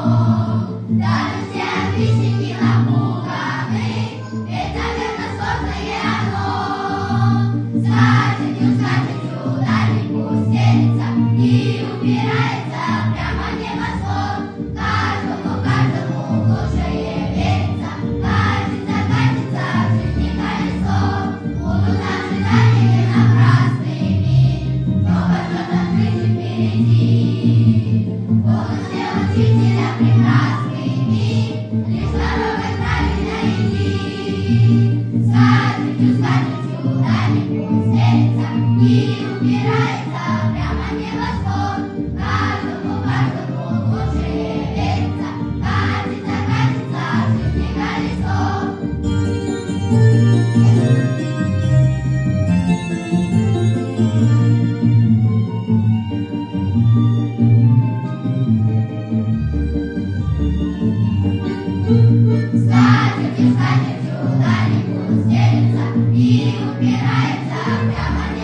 Даже все отличники напуганы, ведь, наверно, сложное оно. Скатертью, скатертью дальнику стелится и упирается прямо в небосвод. Каждому, каждому лучшее верится, катится, катится в жизни колесо. Будут ожидания напрасными, кто пойдет открыть впереди. Будут все учителя прекрасными, лишь дорогой правильно иди. Скатертью, скатертью дальнику стелится и упирается прямо в небосвод. Каждому, каждому лучшее верится, катится, катится в жизни колесо. Скатертью, скатертью дальнику стелется и упирается прямо в